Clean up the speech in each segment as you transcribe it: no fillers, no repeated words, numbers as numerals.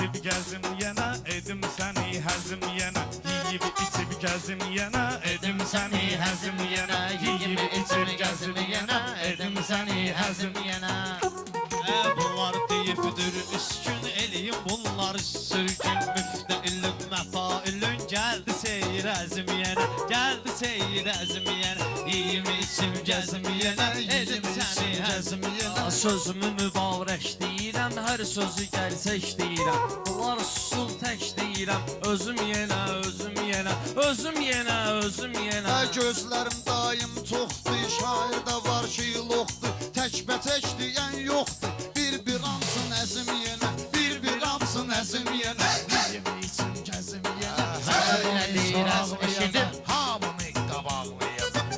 içib gəzim yenə, edim səni həzim yenə. Yeyib içib gəzim yenə, edim səni həzim yenə. Yeyib içib gəzim yenə, edim səni həzim yenə. Bunlar deyibdir üskün eləyim, bunlar sürgün müftəilün məfailün. Gəldi seyir əzim yenə, gəldi seyir əzim yenə. Yeyim içib gəzim yenə, edim səni həzim yenə. Sözümü mübarək deyirəm, hər sözü gerçək deyirəm. Bunlar susul tək deyirəm, özüm yenə, özüm yenə, özüm yenə, özüm yenə. Gözlərim daim çoxdur, şairdə var ki yoxdur. Təkbətək deyən yoxdur, bir amsın əzim yenə, bir amsın əzim yenə. Yeyim içim gəzim yenə, Elə deyirəm, eşidim. hamını qabaqlayacaq.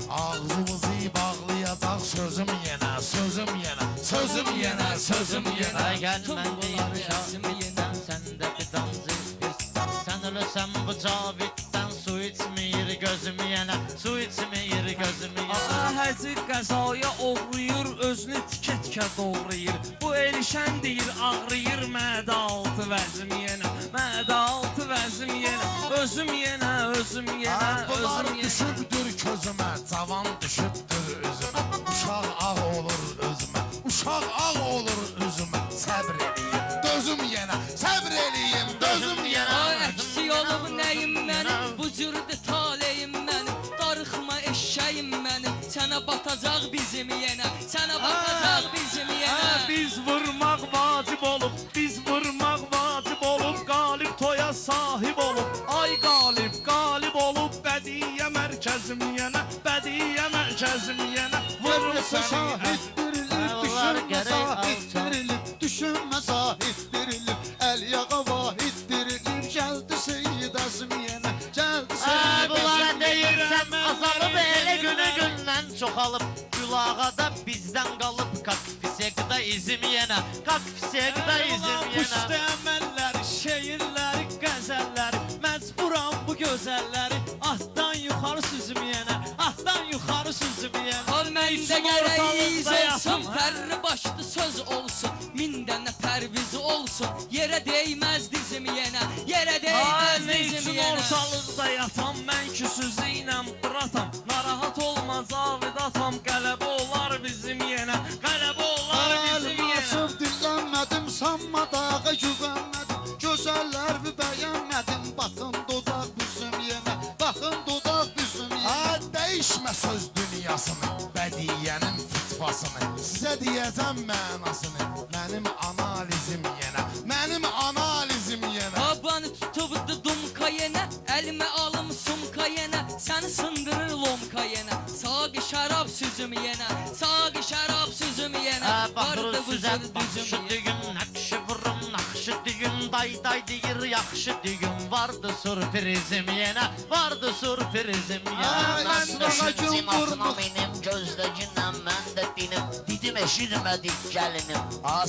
Ağzımızı bağlayacaq, sözüm yenə, sözüm yenə, sözüm yenə, sözüm yenə. Gəl mən deyirəm yenə, sən də bir damcı istəyirsən. Sən ölürsən bu caviddən, su içməyir gözüm yenə, su içməyir gözüm yenə. Həzir qəzaya oğruyur, özünü tikə-tikə doğrayır. Bu elişən deyir, ağrıyır, mədə altı vəzim yenə, mədə altı vəzim yenə. Özüm yenə, özüm yenə, Bunlar özüm yenə. düşübdür közümə, cavan düşübdür üzümə. Uşaq ağ olur özümə, uşaq ağ olur üzümə. Səbr eləyim, dözüm yenə, səbr eləyim, dözüm yenə. Əksi olub nəyim mənim, bu cürdür taleyim mənim. Darıxma eşşəyim mənim, sənə batacaq bizim yenə, sənə batacaq bizim yenə. Biz vurmaq vacib olub, biz vurmaq vacib olub. Qalib toya sahib olub, ay qalib, qalib olub. Bədiyyə mərkəzim yenə, bədiyyə mərkəzim yenə. Vurursa şahid Onlar dirilib, düşünmə gərək zahid dirilib, düşünmə zahid dirilib. Əl yağa vahid dirilib, gəldi Seyyid Əzim yenə, gəldi Seyyid Bunlara Əzim deyirsən, azalıb elə günü gündən çoxalıb. Gülağada bizdən qalıb, kakfisekdə izim yenə, kakfisekdə izim yenə. Puştu əməlləri, şeirləri, qəzəlləri. Məcburam bu gözəlləri, atdan yuxarı süzüm yenə, atdan yuxarı süzüm yenə. Al məndə gərəyiz olsun, fərri başlı söz olsun. Min dənə pərviz olsun, yerə deyməz dizim yenə, yerə deyməz Nə dizim üçün yenə. ortalıqda yatam, mən küsüzü ilə buratam. Narahat olma Cavid atam, qələbə olar bizim yenə, qələbə olar bizim yenə. Nasıl dinlənmədim, sanma dağa güvənmədim. Gözəllər bəyənmədim, baxın dodaq bizim yenə, baxın dodaq bizim yenə. Dəyişmə söz dünyasını, bədiyyənin fitvasını. Sizə deyəcəm mənasını, mənim analizim yenə, mənim analizim yenə. Babanı tutubdu dumka yenə, əlimə alım sumka yenə. Səni sındırır lomka yenə, sağ şərab süzüm yenə, sağ şərab süzüm yenə. Baxır bu süzən cür baxışı düzüm yenə. düyün, nakşı vurum, nakşı düyün. Day day deyir, yaxşı düyün. Vardı sürprizim yenə, vardı sürprizim yenə. Mən daha gün vurmuş. Benim gözləcinlə mən də dinim, didim eşitmədik gəlinim.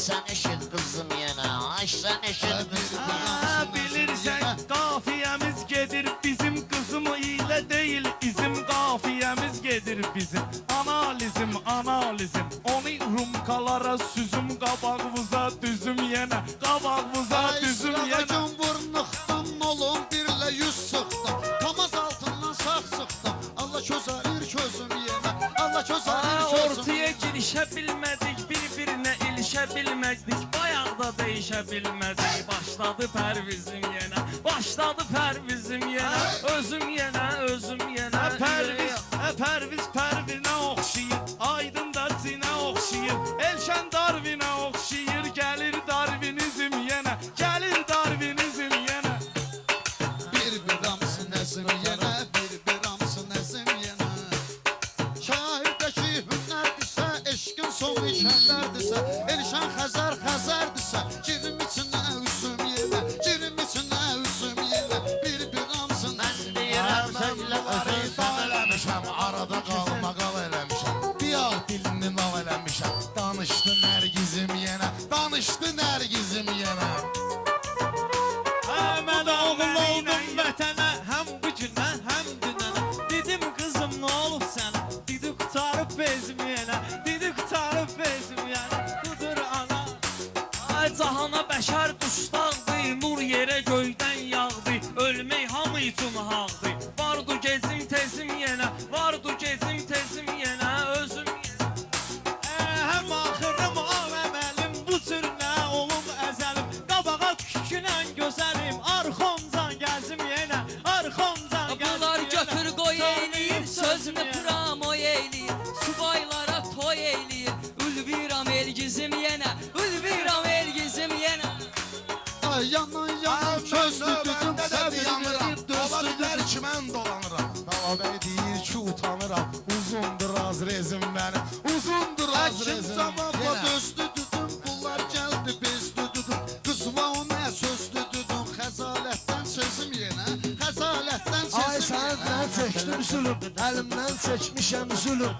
Sən eşit qızım yenə, ay sən eşit qızım yenə. Bilirsən qafiyəmiz gedir bizim, qızım ilə deyil izim. Qafiyəmiz gedir bizim, analizim, analizim. Onu rumkalara süzüm, qabağımıza düzüm yenə, qabağımıza düzüm yenə. Gün vurnuqdan olum, birlə yüz sıxdım. Kamaz altından sağ sıxdım. Allah közəlir közüm yenə, Allah közəlir közüm Ortaya girişə bilmədik, bir-birinə ilişə bilmədik. Bayaq da dəyişə bilmədik, başladı pərvizim yenə, başladı pərvizim yenə. Özüm yenə, özüm yenə. Pərviz pərvinə oxşayır, Aydın da cinə oxşayır. Elşən Darvinə oxşayır, gəlir Darvinizm yenə, gəlir Darvinizm yenə. Bir amsın əzim yenə, bir amsın əzim yenə. Şahirdəki hünərdirsə, eşqin sonu ikənlərdirsə. Elşən Xəzər Xəzərdirsə, girim içinə üzüm yenə, girim içinə üzüm yenə. Bir amsın əzim Deyirəm sözlə özün dal eləmişəm, arada qalma qal eləmişəm. Biyah dilini nal eləmişəm. Danışdı Nərgizim yenə, danışdı Nərgizim yenə. Mən oğul oldum vətənə, həm bu günə, həm dünənə. Dedim qızım nə olub sənə, dedi qutarıb bezim yenə, dedi qutarıb bezim yenə. Budur ana. cahana bəşər dustaqdı, nur yerə göydən yağdı, ölmək hamı üçün haqdı. Vardı gezim tezim yenə, vardı gezim tezim yenə, özüm yenə. Həm axırım av əməlim, bu cür nə olum əzəlim. Qabağa tükünən gözəlim, arxamdan gəzim yenə, arxamdan gəzim yenə. Bunlar götür qoy eyləyir, sözünü pramoy eyləyir, subaylara toy eyləyir. Ülviram elgizim yenə, ülviram elgizim yenə. Ay yanan yanan sözlü düdüm Səbir yanıram, səbir baba dostlu bilər ki mən dolanıram. Baba bəy deyir ki utanıram, uzundur az rezim mənim, uzundur az Həkim rezim. cavabla dözdü düdüm, bunlar gəldi bezdü düdüm. Qızma o nə sözdü düdüm, xəzalətdən sözüm yenə, xəzalətdən Ay sözüm yenə. səndən çəkdim zülüm, əlimdən çəkmişəm zülüm.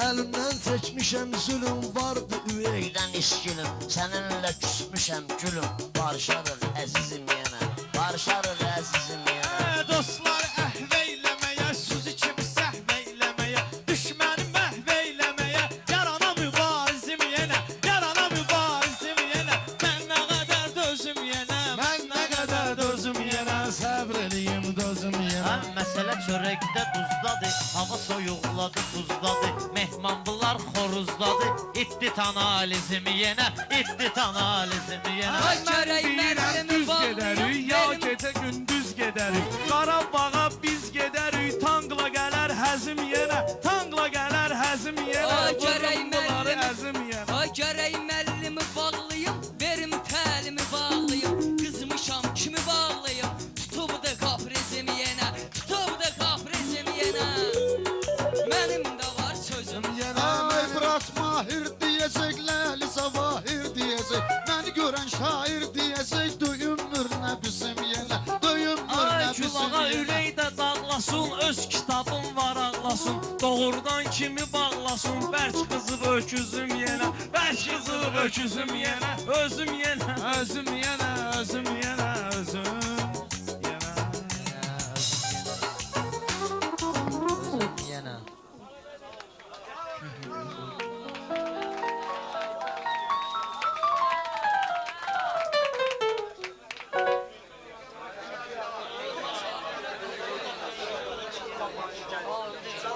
Əlimdən çəkmişəm zülüm, vardı ürək. Birdən iskilim, səninlə küsmüşəm gülüm. Barışarıq əzizim yenə, barışarıq əzizim yenə. Dostlar əhv eyləməyə, sözü kimi səhv eyləməyə, düşməni məhv eyləməyə, yarana mübarizim yenə, yarana mübarizim yenə. Mən nə qədər dözüm yenə, Mən nə qədər dözüm yenə, səbr eləyim dözüm yenə. Məsələ çörəkdə duzdadır, hava soyuqladı, buzdadır. Mehman bunlar xoruzdadır, itdi analizm yenə, itdi analizm yenə. Ay görək Deyirəm mərhəmi düz bağlayım, gedərik, ya benim gecə gündüz gedərik. Qarabağa biz gedərik, tankla gələr həzim yenə, tankla gələr həzim yenə. Ay görək Vururum bunları müəllimi. əzim yenə. Ay görək müəllimi bağlayım, verim təlimi bağlayım. Qızmışam kimi bağlayım, tutubdu kaprizim yenə, tutubdu kaprizim yenə. Mənim də var sözüm yenə. Ay bırak mahir diyecek, Lali Zavahir diyecek. Beni gören şair diyecek, döyünmür ne bizim yenə, döyünmür Ay ne bizim külağa yenə. ürək də dağlasın, öz kitabım var ağlasın. Doğrudan kimi bağlasın, bərk qızıb öküzüm yenə, bərk qızıb öküzüm yenə, özüm yenə. Özüm yenə, özüm yenə, özüm yenə. Yenə.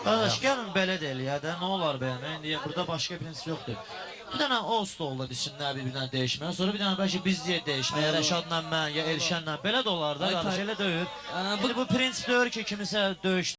Qardaş, gəlin belə də eləyə də, nə olar bəyəm? İndi burada başqa prins yoxdur. Bir dənə o stolda desinlər bir-birindən dəyişməyə, sonra bir dənə bəlkə biz deyə dəyişməyə, Rəşadla mən, ya Elşənlə, belə də olar da, qardaş, elə deyil. bu- İndi bu prins deyir ki, kimisə döyüş